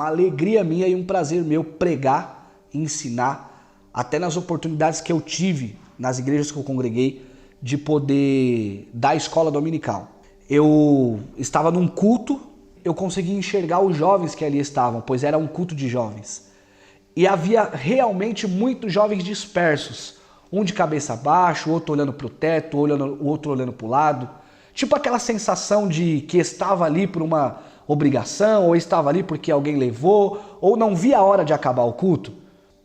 uma alegria minha e um prazer meu pregar e ensinar, até nas oportunidades que eu tive nas igrejas que eu congreguei, de poder dar escola dominical. Eu estava num culto, eu consegui enxergar os jovens que ali estavam, pois era um culto de jovens. E havia realmente muitos jovens dispersos, um de cabeça baixa, o outro olhando para o teto, o outro olhando para o lado. Tipo aquela sensação de que estava ali por uma obrigação, ou estava ali porque alguém levou, ou não via a hora de acabar o culto.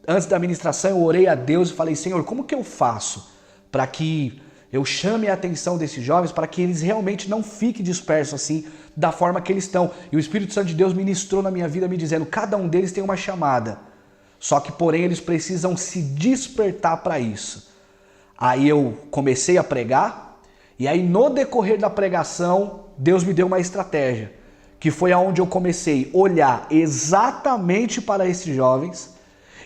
Antes da ministração eu orei a Deus e falei, Senhor, como que eu faço para que eu chame a atenção desses jovens, para que eles realmente não fiquem dispersos assim, da forma que eles estão. E o Espírito Santo de Deus ministrou na minha vida me dizendo, cada um deles tem uma chamada. Só que, porém, eles precisam se despertar para isso. Aí eu comecei a pregar, e aí no decorrer da pregação, Deus me deu uma estratégia, que foi aonde eu comecei a olhar exatamente para esses jovens,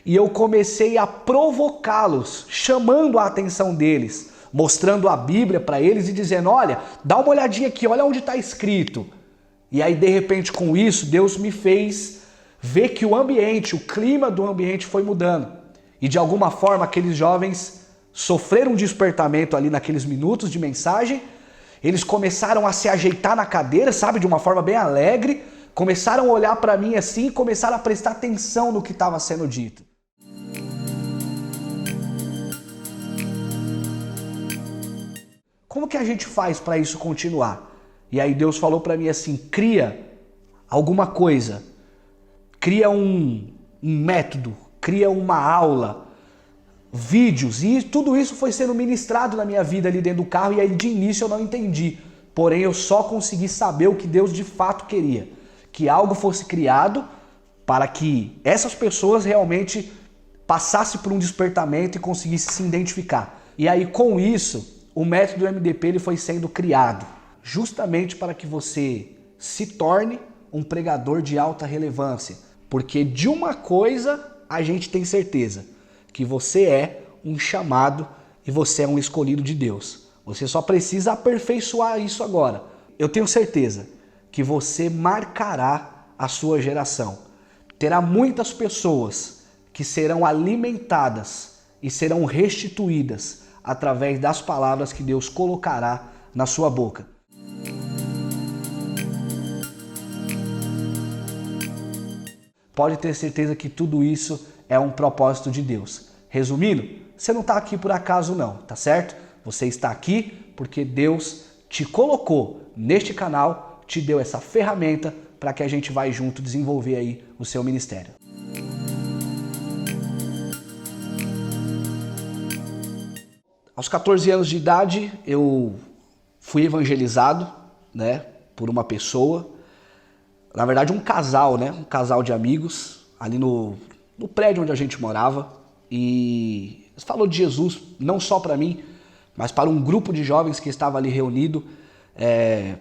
e eu comecei a provocá-los, chamando a atenção deles, mostrando a Bíblia para eles e dizendo, olha, dá uma olhadinha aqui, olha onde está escrito. E aí, de repente, com isso, Deus me fez ver que o ambiente, o clima do ambiente foi mudando. E de alguma forma aqueles jovens sofreram um despertamento ali naqueles minutos de mensagem, eles começaram a se ajeitar na cadeira, sabe, de uma forma bem alegre, começaram a olhar para mim assim e começaram a prestar atenção no que estava sendo dito. Como que a gente faz para isso continuar? E aí Deus falou para mim assim, cria alguma coisa, cria um método, cria uma aula, vídeos, e tudo isso foi sendo ministrado na minha vida ali dentro do carro, e aí de início eu não entendi, porém eu só consegui saber o que Deus de fato queria, que algo fosse criado para que essas pessoas realmente passassem por um despertamento e conseguissem se identificar. E aí com isso, o método MDP ele foi sendo criado, justamente para que você se torne um pregador de alta relevância, porque de uma coisa a gente tem certeza, que você é um chamado e você é um escolhido de Deus. Você só precisa aperfeiçoar isso agora. Eu tenho certeza que você marcará a sua geração. Terá muitas pessoas que serão alimentadas e serão restituídas através das palavras que Deus colocará na sua boca. Pode ter certeza que tudo isso é um propósito de Deus. Resumindo, você não está aqui por acaso não, tá certo? Você está aqui porque Deus te colocou neste canal, te deu essa ferramenta para que a gente vai junto desenvolver aí o seu ministério. Aos 14 anos de idade, eu fui evangelizado, né, por uma pessoa, na verdade um casal, né, um casal de amigos, ali no prédio onde a gente morava, e falou de Jesus, não só para mim, mas para um grupo de jovens que estava ali reunido,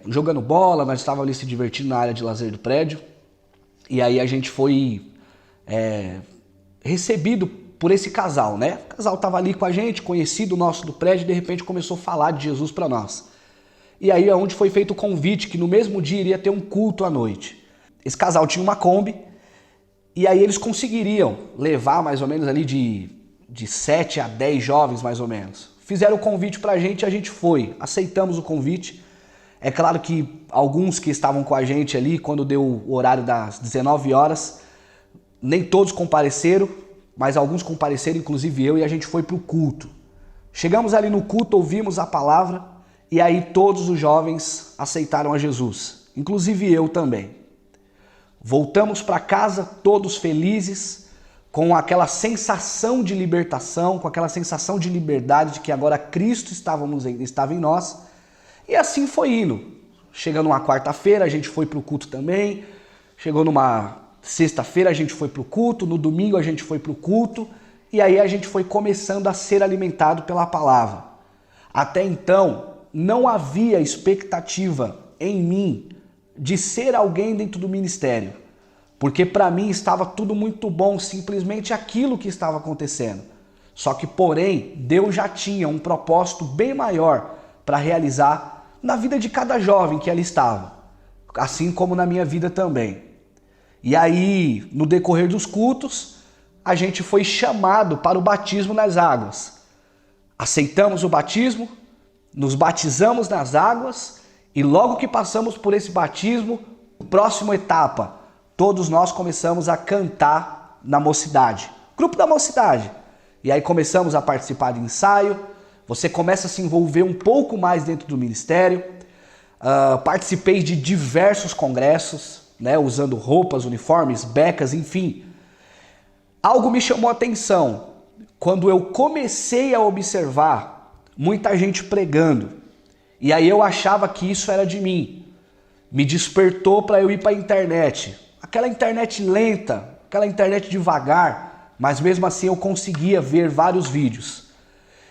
jogando bola, nós estávamos ali se divertindo na área de lazer do prédio, e aí a gente foi recebido por esse casal, né? O casal estava ali com a gente, conhecido nosso do prédio, e de repente começou a falar de Jesus para nós. E aí é onde foi feito o convite, que no mesmo dia iria ter um culto à noite. Esse casal tinha uma Kombi, e aí eles conseguiriam levar mais ou menos ali de 7 a 10 jovens mais ou menos. Fizeram o convite pra gente e a gente foi, aceitamos o convite. É claro que alguns que estavam com a gente ali, quando deu o horário das 19 horas, nem todos compareceram, mas alguns compareceram, inclusive eu, e a gente foi pro culto. Chegamos ali no culto, ouvimos a palavra, e aí todos os jovens aceitaram a Jesus, inclusive eu também. Voltamos para casa todos felizes, com aquela sensação de libertação, com aquela sensação de liberdade, de que agora Cristo estava em nós. E assim foi indo. Chegando uma quarta-feira, a gente foi para o culto também. Chegou numa sexta-feira, a gente foi para o culto. No domingo, a gente foi para o culto. E aí a gente foi começando a ser alimentado pela palavra. Até então, não havia expectativa em mim de ser alguém dentro do ministério, porque para mim estava tudo muito bom, simplesmente aquilo que estava acontecendo. Só que, porém, Deus já tinha um propósito bem maior para realizar na vida de cada jovem que ali estava, assim como na minha vida também. E aí, no decorrer dos cultos, a gente foi chamado para o batismo nas águas. Aceitamos o batismo, nos batizamos nas águas e logo que passamos por esse batismo, próxima etapa, todos nós começamos a cantar na mocidade, grupo da mocidade. E aí começamos a participar de ensaio, você começa a se envolver um pouco mais dentro do ministério. Participei de diversos congressos, né, usando roupas, uniformes, becas, enfim. Algo me chamou a atenção quando eu comecei a observar muita gente pregando. E aí eu achava que isso era de mim. Me despertou para eu ir para a internet. Aquela internet lenta, aquela internet devagar, mas mesmo assim eu conseguia ver vários vídeos.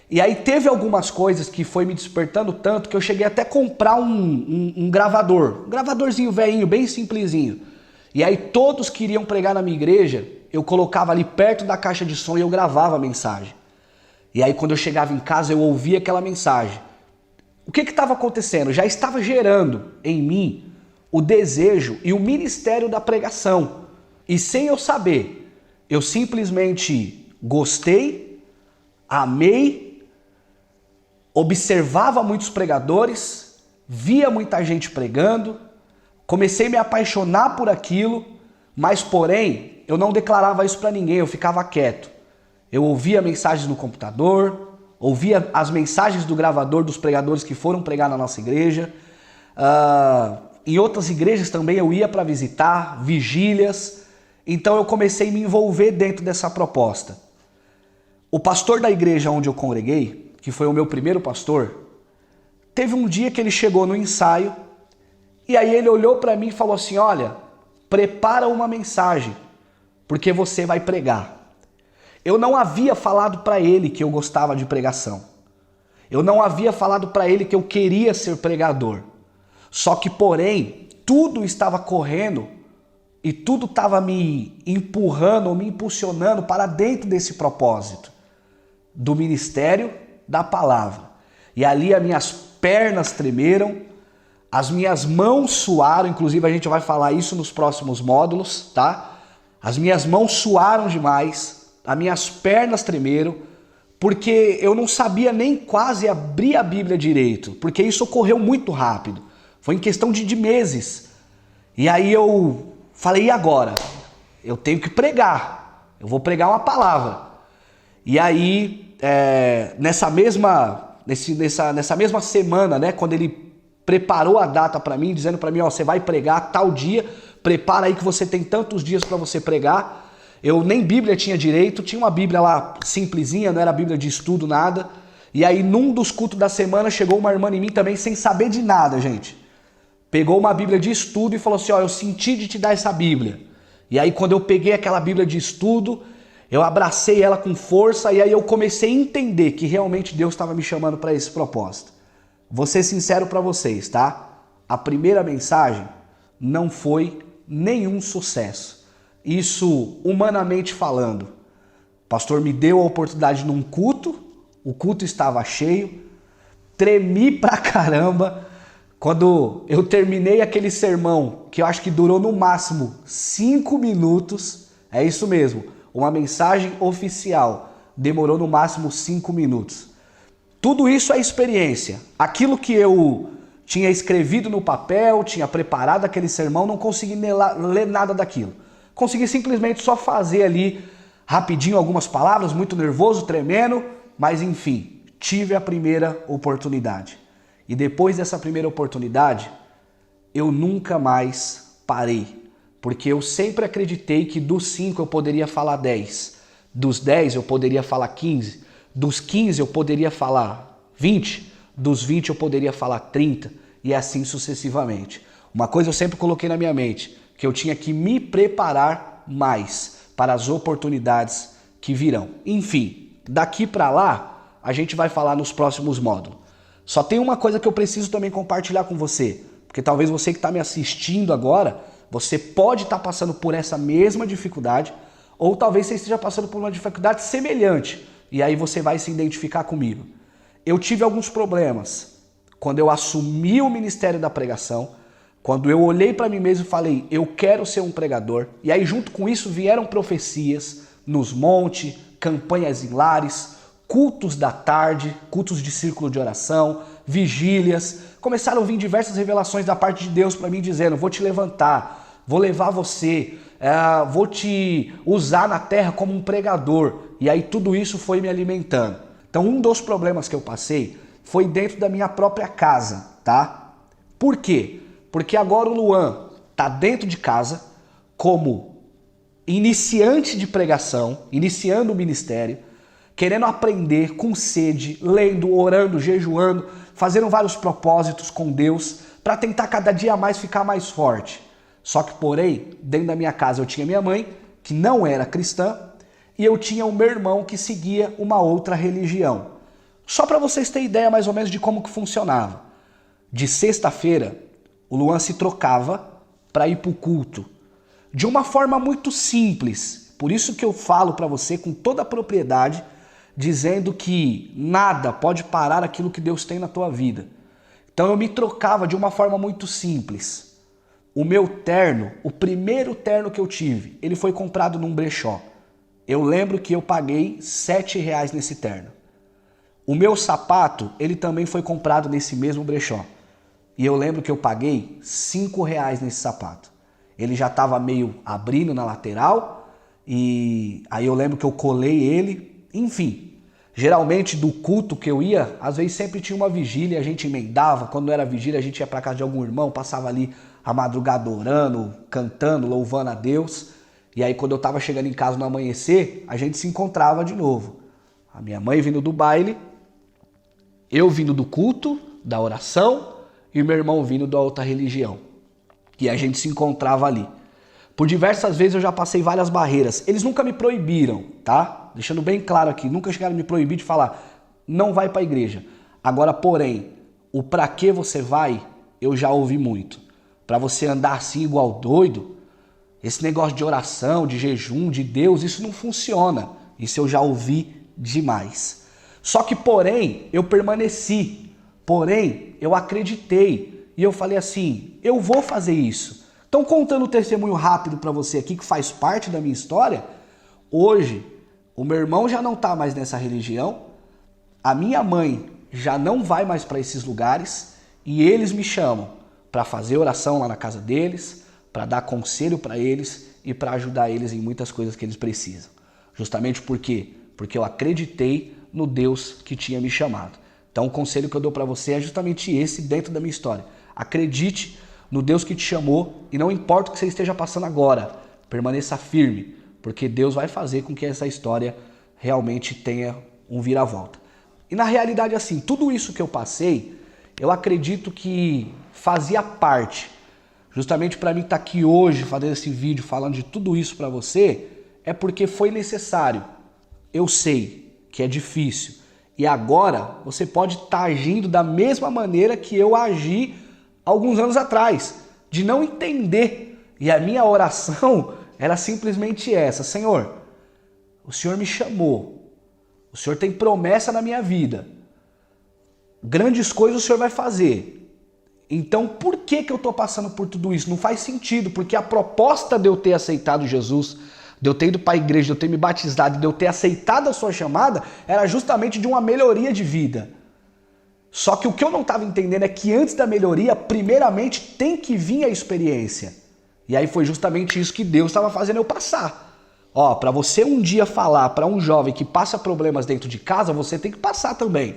E aí teve algumas coisas que foi me despertando tanto que eu cheguei até a comprar um gravador. Um gravadorzinho velhinho, bem simplesinho. E aí todos queriam pregar na minha igreja, eu colocava ali perto da caixa de som e eu gravava a mensagem. E aí quando eu chegava em casa eu ouvia aquela mensagem. O que estava acontecendo? Já estava gerando em mim o desejo e o ministério da pregação. E sem eu saber, eu simplesmente gostei, amei, observava muitos pregadores, via muita gente pregando, comecei a me apaixonar por aquilo, mas porém eu não declarava isso para ninguém, eu ficava quieto. Eu ouvia mensagens no computador, ouvia as mensagens do gravador dos pregadores que foram pregar na nossa igreja. Em outras igrejas também eu ia para visitar, vigílias. Então eu comecei a me envolver dentro dessa proposta. O pastor da igreja onde eu congreguei, que foi o meu primeiro pastor, teve um dia que ele chegou no ensaio e aí ele olhou para mim e falou assim: olha, prepara uma mensagem, porque você vai pregar. Eu não havia falado para ele que eu gostava de pregação. Eu não havia falado para ele que eu queria ser pregador. Só que, porém, tudo estava correndo e tudo estava me empurrando, me impulsionando para dentro desse propósito do ministério da palavra. E ali as minhas pernas tremeram, as minhas mãos suaram, inclusive a gente vai falar isso nos próximos módulos, tá? As minhas mãos suaram demais, as minhas pernas tremeram, porque eu não sabia nem quase abrir a Bíblia direito, porque isso ocorreu muito rápido, foi em questão de meses. E aí eu falei: e agora? Eu tenho que pregar, eu vou pregar uma palavra. E aí, nessa mesma semana, né, quando ele preparou a data para mim, dizendo para mim: ó, você vai pregar tal dia, prepara aí que você tem tantos dias para você pregar. Eu nem Bíblia tinha direito, tinha uma Bíblia lá simplesinha, não era Bíblia de estudo, nada. E aí num dos cultos da semana chegou uma irmã em mim também sem saber de nada, gente. Pegou uma Bíblia de estudo e falou assim: ó, eu senti de te dar essa Bíblia. E aí quando eu peguei aquela Bíblia de estudo, eu abracei ela com força e aí eu comecei a entender que realmente Deus estava me chamando para esse propósito. Vou ser sincero para vocês, tá? A primeira mensagem não foi nenhum sucesso. Isso humanamente falando. O pastor me deu a oportunidade num culto, o culto estava cheio, tremi pra caramba. Quando eu terminei aquele sermão, que eu acho que durou no máximo 5 minutos, é isso mesmo, uma mensagem oficial, demorou no máximo 5 minutos. Tudo isso é experiência. Aquilo que eu tinha escrevido no papel, tinha preparado aquele sermão, não consegui ler nada daquilo. Consegui simplesmente só fazer ali rapidinho algumas palavras, muito nervoso, tremendo, mas enfim, tive a primeira oportunidade. E depois dessa primeira oportunidade, eu nunca mais parei, porque eu sempre acreditei que dos 5 eu poderia falar 10, dos 10 eu poderia falar 15, dos 15 eu poderia falar 20, dos 20 eu poderia falar 30 e assim sucessivamente. Uma coisa eu sempre coloquei na minha mente, que eu tinha que me preparar mais para as oportunidades que virão. Enfim, daqui para lá, a gente vai falar nos próximos módulos. Só tem uma coisa que eu preciso também compartilhar com você, porque talvez você que está me assistindo agora, você pode estar passando por essa mesma dificuldade, ou talvez você esteja passando por uma dificuldade semelhante, e aí você vai se identificar comigo. Eu tive alguns problemas quando eu assumi o ministério da pregação, Quando eu olhei para mim mesmo e falei, eu quero ser um pregador. E aí junto com isso vieram profecias nos montes, campanhas em lares, cultos da tarde, cultos de círculo de oração, vigílias. Começaram a vir diversas revelações da parte de Deus para mim dizendo, vou te levantar, vou levar você, vou te usar na terra como um pregador. E aí tudo isso foi me alimentando. Então um dos problemas que eu passei foi dentro da minha própria casa, tá? Por quê? Porque agora o Luan tá dentro de casa como iniciante de pregação, iniciando o ministério, querendo aprender com sede, lendo, orando, jejuando, fazendo vários propósitos com Deus para tentar cada dia mais ficar mais forte. Só que, porém, dentro da minha casa eu tinha minha mãe, que não era cristã, e eu tinha o meu irmão que seguia uma outra religião. Só para vocês terem ideia mais ou menos de como que funcionava. De sexta-feira, o Luan se trocava para ir para o culto. De uma forma muito simples. Por isso que eu falo para você com toda a propriedade, dizendo que nada pode parar aquilo que Deus tem na tua vida. Então eu me trocava de uma forma muito simples. O meu terno, o primeiro terno que eu tive, ele foi comprado num brechó. Eu lembro que eu paguei R$7 nesse terno. O meu sapato, ele também foi comprado nesse mesmo brechó. E eu lembro que eu paguei R$5 nesse sapato. Ele já estava meio abrindo na lateral, e aí eu lembro que eu colei ele. Enfim, geralmente do culto que eu ia, às vezes sempre tinha uma vigília, a gente emendava. Quando não era vigília, a gente ia para casa de algum irmão, passava ali a madrugada orando, cantando, louvando a Deus. E aí quando eu estava chegando em casa no amanhecer, a gente se encontrava de novo. A minha mãe vindo do baile, eu vindo do culto, da oração, e meu irmão vindo da outra religião. E a gente se encontrava ali. Por diversas vezes eu já passei várias barreiras. Eles nunca me proibiram, tá? Deixando bem claro aqui, nunca chegaram a me proibir de falar, não vai para a igreja. Agora, porém, o pra que você vai, eu já ouvi muito. Para você andar assim igual doido, esse negócio de oração, de jejum, de Deus, isso não funciona. Isso eu já ouvi demais. Só que, porém, eu permaneci. Porém, eu acreditei e eu falei assim, eu vou fazer isso. Então, contando um testemunho rápido para você aqui, que faz parte da minha história, hoje, o meu irmão já não está mais nessa religião, a minha mãe já não vai mais para esses lugares e eles me chamam para fazer oração lá na casa deles, para dar conselho para eles e para ajudar eles em muitas coisas que eles precisam. Justamente por quê? Porque eu acreditei no Deus que tinha me chamado. Então o conselho que eu dou para você é justamente esse dentro da minha história. Acredite no Deus que te chamou e não importa o que você esteja passando agora, permaneça firme, porque Deus vai fazer com que essa história realmente tenha um viravolta. E na realidade assim, tudo isso que eu passei, eu acredito que fazia parte. Justamente para mim estar aqui hoje fazendo esse vídeo falando de tudo isso para você, é porque foi necessário. Eu sei que é difícil. E agora você pode estar agindo da mesma maneira que eu agi alguns anos atrás, de não entender. E a minha oração era simplesmente essa: Senhor, o Senhor me chamou, o Senhor tem promessa na minha vida, grandes coisas o Senhor vai fazer. Então por que eu estou passando por tudo isso? Não faz sentido, porque a proposta de eu ter aceitado Jesus, de eu ter ido para a igreja, de eu ter me batizado, de eu ter aceitado a sua chamada, era justamente de uma melhoria de vida. Só que o que eu não estava entendendo é que antes da melhoria, primeiramente tem que vir a experiência. E aí foi justamente isso que Deus estava fazendo eu passar. Ó, para você um dia falar para um jovem que passa problemas dentro de casa, você tem que passar também.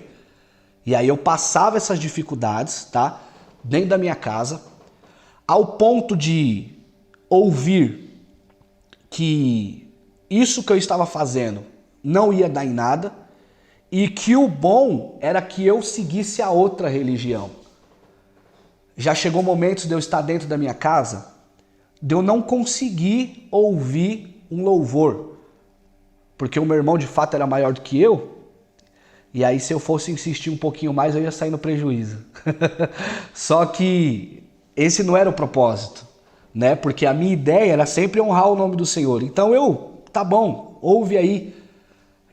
E aí eu passava essas dificuldades, tá? Dentro da minha casa, ao ponto de ouvir que isso que eu estava fazendo não ia dar em nada e que o bom era que eu seguisse a outra religião. Já chegou momentos de eu estar dentro da minha casa, de eu não conseguir ouvir um louvor, porque o meu irmão de fato era maior do que eu, e aí se eu fosse insistir um pouquinho mais eu ia sair no prejuízo. Só que esse não era o propósito, né? Porque a minha ideia era sempre honrar o nome do Senhor. Então tá bom, ouve aí.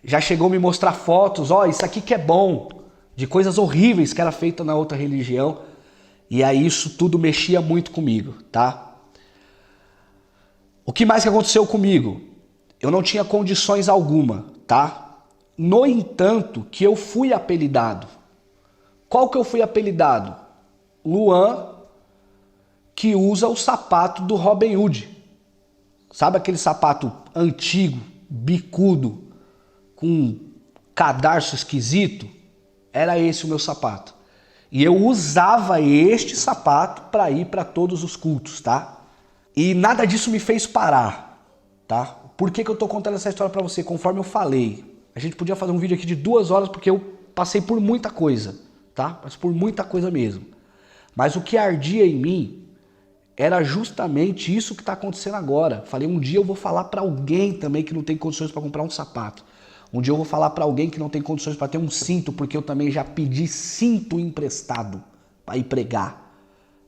Já chegou a me mostrar fotos, ó, isso aqui que é bom, de coisas horríveis que era feita na outra religião. E aí isso tudo mexia muito comigo, tá? O que mais que aconteceu comigo? Eu não tinha condições alguma, tá? No entanto, que eu fui apelidado. Qual que eu fui apelidado? Luan, que usa o sapato do Robin Hood. Sabe aquele sapato antigo, bicudo, com cadarço esquisito? Era esse o meu sapato. E eu usava este sapato para ir para todos os cultos, tá? E nada disso me fez parar, tá? Por que eu tô contando essa história para você? Conforme eu falei, a gente podia fazer um vídeo aqui de 2 horas porque eu passei por muita coisa, tá? Mas por muita coisa mesmo. Mas o que ardia em mim era justamente isso que está acontecendo agora. Falei, um dia eu vou falar para alguém também que não tem condições para comprar um sapato. Um dia eu vou falar para alguém que não tem condições para ter um cinto, porque eu também já pedi cinto emprestado para ir pregar.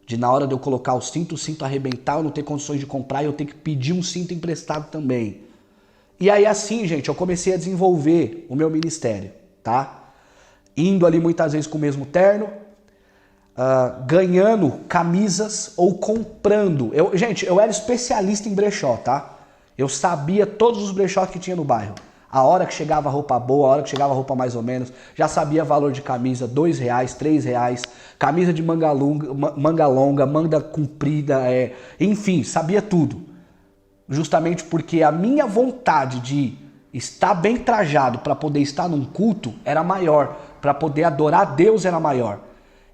De na hora de eu colocar o cinto arrebentar, eu não ter condições de comprar e eu ter que pedir um cinto emprestado também. E aí assim, gente, eu comecei a desenvolver o meu ministério, tá? Indo ali muitas vezes com o mesmo terno, ganhando camisas ou comprando. Gente, eu era especialista em brechó, tá? Eu sabia todos os brechós que tinha no bairro. A hora que chegava roupa boa, a hora que chegava roupa mais ou menos, já sabia valor de camisa, R$2, R$3, camisa de manga longa, manga comprida, enfim, sabia tudo. Justamente porque a minha vontade de estar bem trajado para poder estar num culto era maior, para poder adorar a Deus era maior.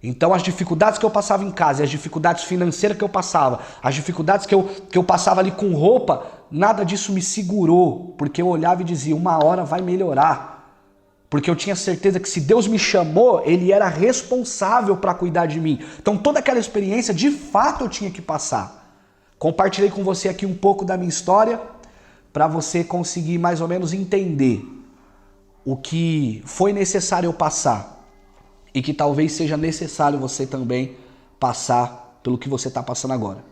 Então as dificuldades que eu passava em casa, as dificuldades financeiras que eu passava, as dificuldades que eu passava ali com roupa, nada disso me segurou, porque eu olhava e dizia, uma hora vai melhorar. Porque eu tinha certeza que se Deus me chamou, Ele era responsável para cuidar de mim. Então toda aquela experiência, de fato, eu tinha que passar. Compartilhei com você aqui um pouco da minha história, para você conseguir mais ou menos entender o que foi necessário eu passar. E que talvez seja necessário você também passar pelo que você está passando agora.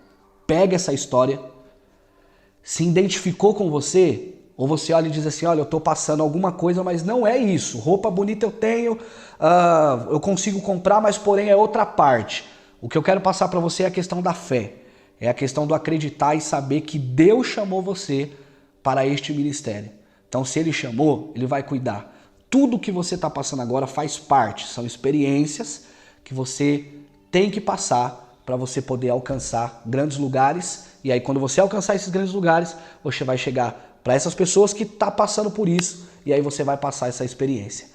Pega essa história, se identificou com você, ou você olha e diz assim, olha, eu estou passando alguma coisa, mas não é isso. Roupa bonita eu tenho, eu consigo comprar, mas porém é outra parte. O que eu quero passar para você é a questão da fé. É a questão do acreditar e saber que Deus chamou você para este ministério. Então se Ele chamou, Ele vai cuidar. Tudo que você está passando agora faz parte, são experiências que você tem que passar para você poder alcançar grandes lugares. E aí quando você alcançar esses grandes lugares, você vai chegar para essas pessoas que estão passando por isso e aí você vai passar essa experiência.